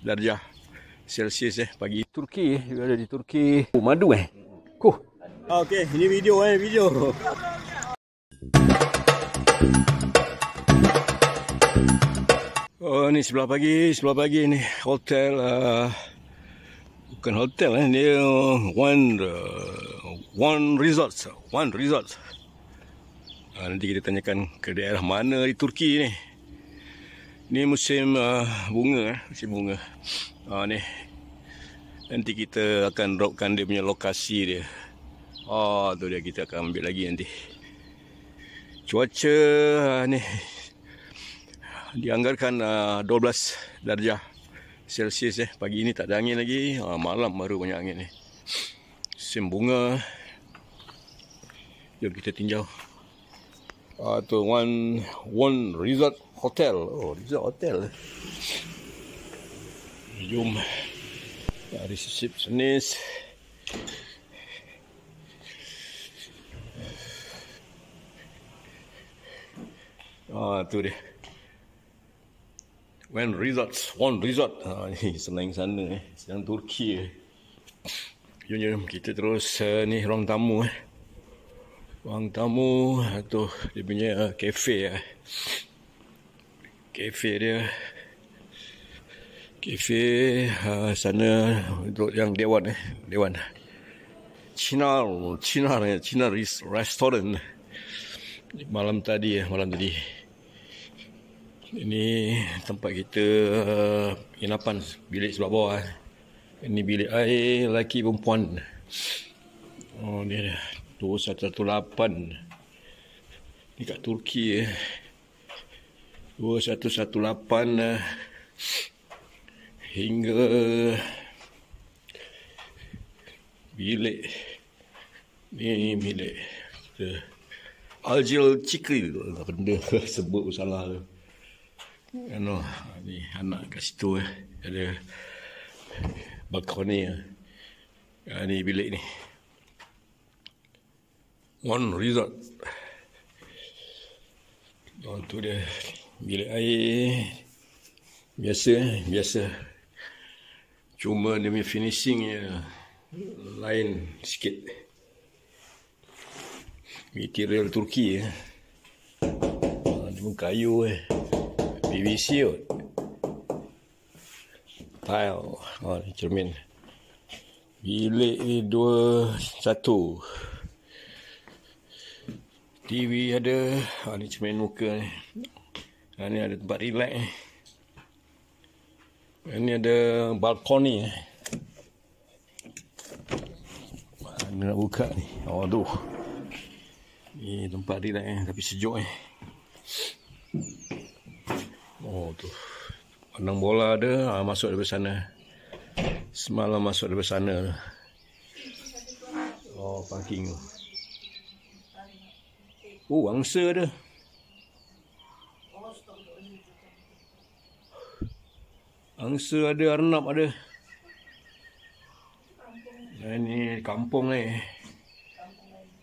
darjah Celsius pagi. Turki, ada di Turki. Oh, madu Okey, ini video. Oh, ni sebelah pagi ni hotel, bukan hotel dia One Resort. Nanti kita tanyakan ke daerah mana di Turki ni. Ni musim bunga, ni. Nanti kita akan dropkan dia punya lokasi dia. Tu dia, kita akan ambil lagi nanti. Cuaca ni dianggarkan 12 darjah Celsius Pagi ni tak ada angin lagi. Malam baru banyak angin ni. Musim bunga. Jom kita tinjau. Tu One Resort Hotel. Resort Hotel. Jom. Resepsionis. Tu dia. One Resort. Ni senang sana sedang Turki. Jom kita terus ni ruang tamu. Ruang tamu atau dia punya kafe. Kafe sana untuk yang dewan. Cina Restaurant. Malam tadi. Ini tempat kita penginapan, bilik sebelah bawah. Ini bilik air lelaki perempuan. Ni dia. 2118 ni kat Turki 2118 hingga bilik ni bilik Aljil Cikri tu benda sebut salah tu. Ni anak kat situ ada balkoni. Ni bilik ni One Resort. Tu dia bilik air biasa. Cuma dia punya finishing lain sikit. Material Turki. Dia pun kayu PVC kot. Tile. Ni cermin. Bilik ni 21. TV ada. Ni cermin muka ni. Ni ada tempat relax ni. Ni ada balkoni. Mana nak buka ni? Tu. Ni tempat relax tapi sejuk tu. Pandang bola ada. Masuk daripada sana. Semalam masuk daripada sana. Parking tu. Angsa ada. Angsa ada, arnab ada. Ini kampung ni.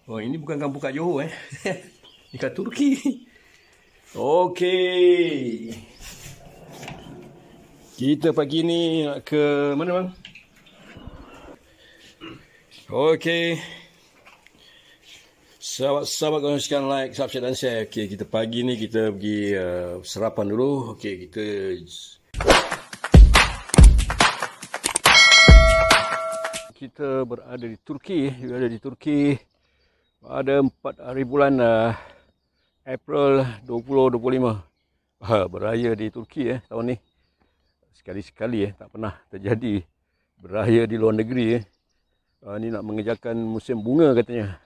Ini bukan kampung kat Johor Ini kat Turki. Okey. Kita pagi ni nak ke mana bang? Okey. Sahabat-sahabat korang sekalian, like, subscribe dan share. Okey, kita pagi ni kita pergi sarapan dulu. Okey, kita berada di Turki. Pada 4 hari bulan April 2025. Beraya di Turki tahun ni. Sekali-sekali tak pernah terjadi beraya di luar negeri. Ni nak mengejarkan musim bunga katanya.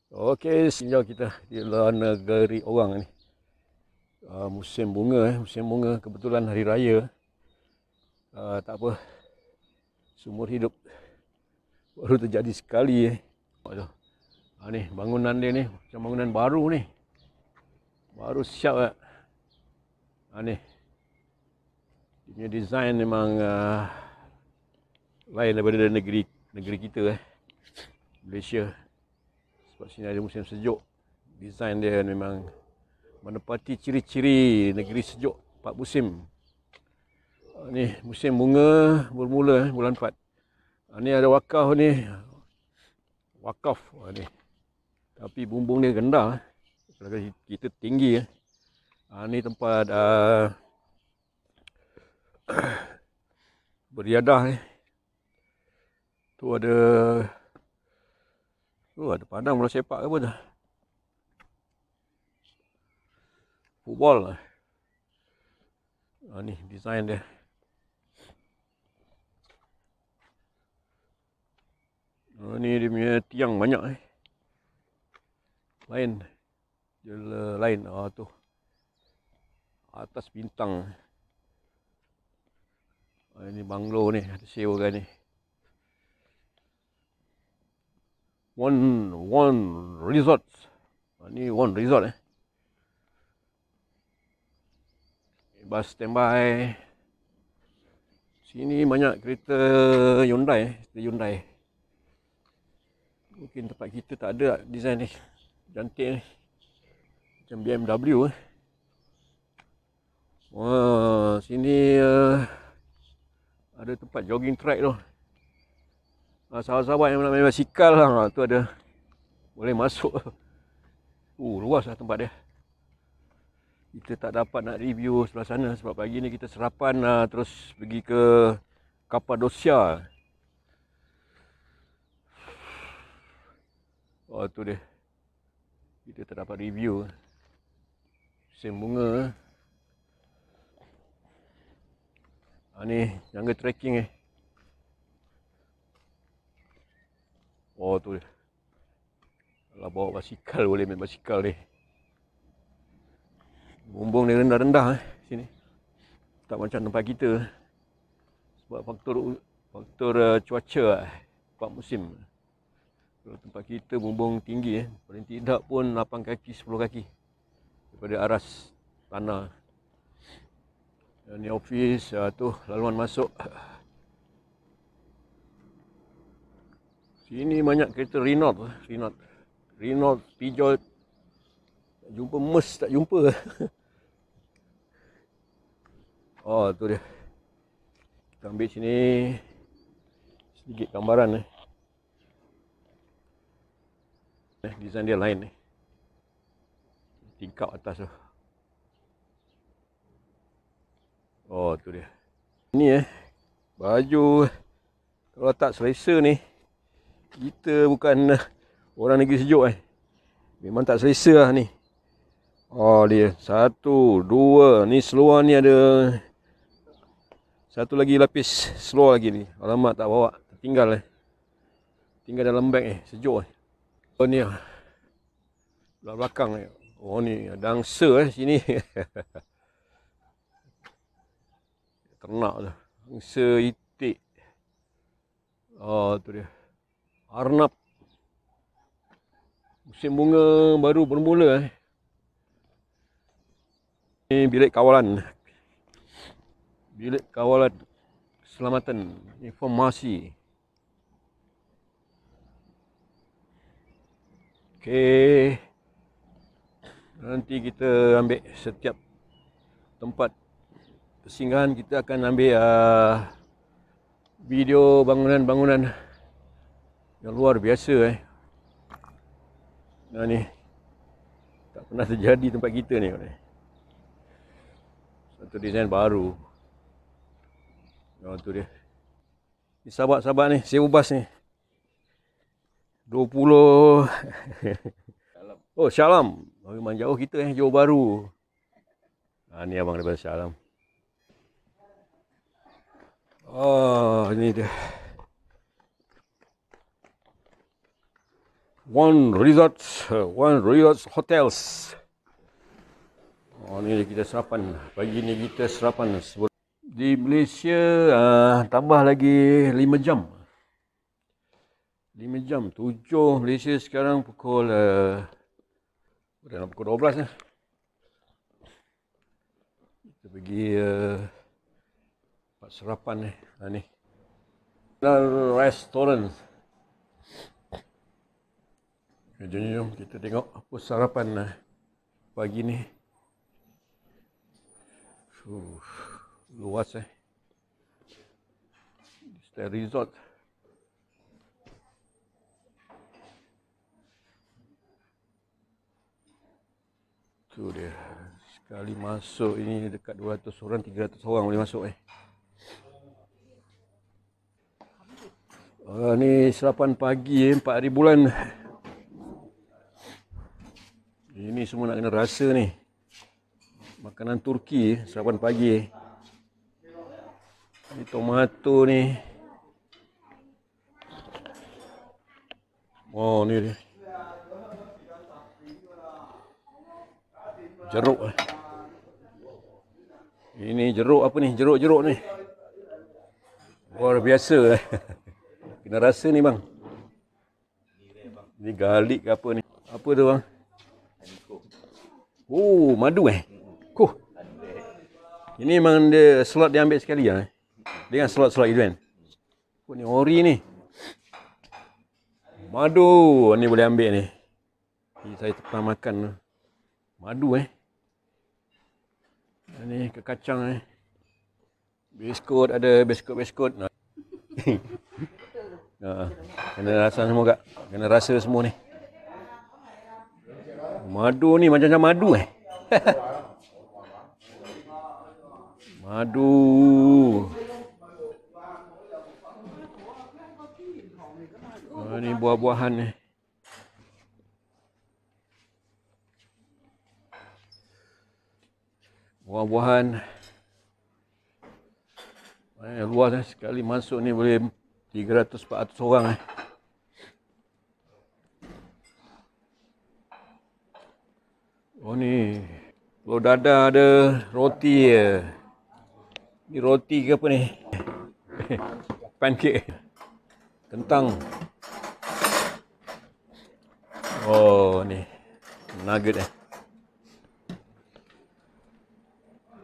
Okey, sejauh kita di luar negeri orang ni. Musim bunga kebetulan hari raya. Tak apa. Seumur hidup baru terjadi sekali ni bangunan dia ni macam bangunan baru ni. Baru siap ni. Dia punya design memang lain daripada negeri kita Malaysia. Sebab sini ada musim sejuk. Design dia memang menepati ciri-ciri negeri sejuk 4 musim. Ni musim bunga bermula bulan 4. Ni ada wakaf ni. Wakaf ni. Tapi bumbung dia rendah. Kalau kita tinggi. Ni tempat beriadah ni. Tu ada padang bola sepak ke apa tu. Football. Ni design dia. Ni dia punya tiang banyak ni. Lain. Jela lain. Tu. Atas bintang. Ini banglo ni. Ada sewakan ni. One resort. Ni one resort Bus standby. Sini banyak kereta Hyundai. Hyundai. Mungkin tempat kita tak ada design ni. Cantik ni. Macam BMW Wah, sini ada tempat jogging track tu. Sahabat-sahabat yang nak main basikal lah, tu ada. Boleh masuk. Luas lah tempat dia. Kita tak dapat nak review sebelah sana sebab pagi ni kita sarapan terus pergi ke Kapadosia. Tu dia. Kita tak dapat review. Musim bunga. Ni jangka trekking tu dia. Kalau bawa basikal boleh main basikal ni. Bumbung dia rendah-rendah sini. Tak macam tempat kita. Sebab faktor cuaca 4 musim. Kalau tempat kita bumbung tinggi paling tidak pun 8 kaki 10 kaki daripada aras tanah. Ni office tu laluan masuk. Sini banyak kereta Renault. Renault, Peugeot. Tak jumpa Merc, tak jumpa. Tu dia. Kita ambil sini sedikit gambaran design dia lain tingkap atas tu. Tu dia. Ni baju kalau tak selesa ni, kita bukan orang negeri sejuk memang tak selesa lah ni. Dia 1, 2. Ni seluar ni ada satu lagi lapis seluar lagi ni. Alamak, tak bawa, tertinggal tinggal dalam beg sejuk ni belakang ni ada angsa sini. Ternak tu. Angsa, itik. Tu dia. Arnab. Musim bunga baru bermula Ni bilik kawalan. Bilik kawalan keselamatan informasi. Okey. Nanti kita ambil setiap tempat persinggahan, kita akan ambil video bangunan-bangunan yang luar biasa ni tak pernah terjadi tempat kita ni. Satu desain baru. Tu dia. Ni sahabat-sahabat ni, sewa bas ni. 20. Syalam. Memang jauh kita Johor Bahru. Ni abang daripada Syalam. Ini dia. One Resort Hotels. Ni kita sarapan. Pagi ni kita sarapan. Di Malaysia tambah lagi 5 jam. 5 jam. 7 Malaysia sekarang pukul dalam pukul 12 Kita pergi tempat sarapan ni. Restoran. Jom kita tengok apa sarapan pagi ni. Luas Hotel Resort. Tu dia. Sekali masuk ini dekat 200 orang, 300 orang boleh masuk Ni sarapan pagi 4 hari bulan. Ini semua nak kena rasa ni. Makanan Turki sarapan pagi. Ni tomato ni. Oh ni dia. Jeruk. Ini jeruk apa ni? Jeruk-jeruk ni. Luar biasa. Kena rasa ni bang. Ni garlic ke apa ni? Apa tu bang? Oh, madu Kuh. Ini memang dia slot dia ambil sekali lah. Dengan slot-slot itu kan. Oh, ni ori ni. Madu. Ni boleh ambil ni. Ni saya pernah makan madu Ni ke kacang Biskut ada biskut-biskut. Kena rasa semua kak. Kena rasa semua ni. Madu ni macam-macam madu Madu. Ni buah-buahan ni. Buah-buahan. Luas sekali masuk ni boleh 300-400 orang Oh ni. Telur dadah ada, roti Ni roti ke apa ni? Pancake. Kentang. Oh ni. Nugget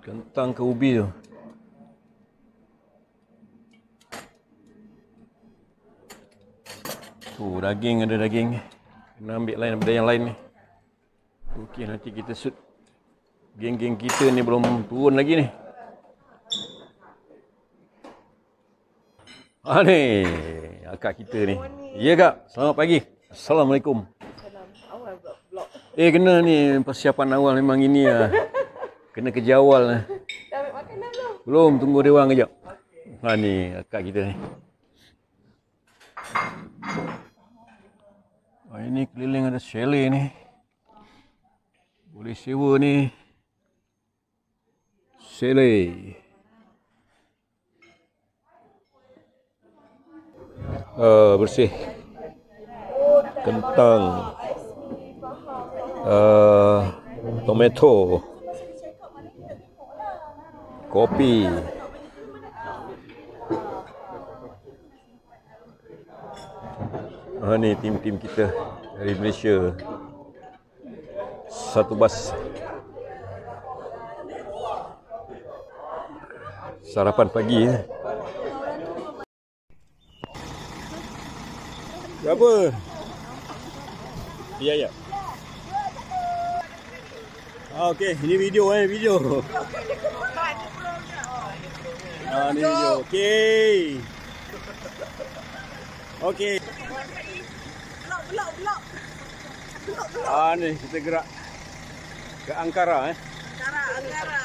Kentang ke ubi tu. Daging ada daging. Kena ambil lain daripada yang lain ni. Okey, nanti kita shoot. Geng-geng kita ni belum turun lagi ni. Ni akak kita ni. Ya kak, selamat pagi. Assalamualaikum. Awal vlog. Kena ni persiapan awal memang ini Kena kerja awal Dah ambil makan dah belum? Belum, tunggu dia orang kejap. Ni akak kita ni. Ini keliling ada chalet ni. Boleh sewa ni. Chalet. Bersih. Kentang. Tomato. Kopi. Ni tim-tim kita dari Malaysia. Satu bas. Sarapan pagi Berapa? Ya. Okey, ini video video. Ni video. Okey. Okey. Blok. Ni kita gerak ke Ankara Ankara.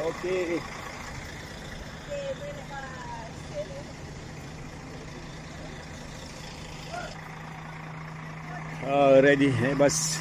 Okey. Ready naik bas.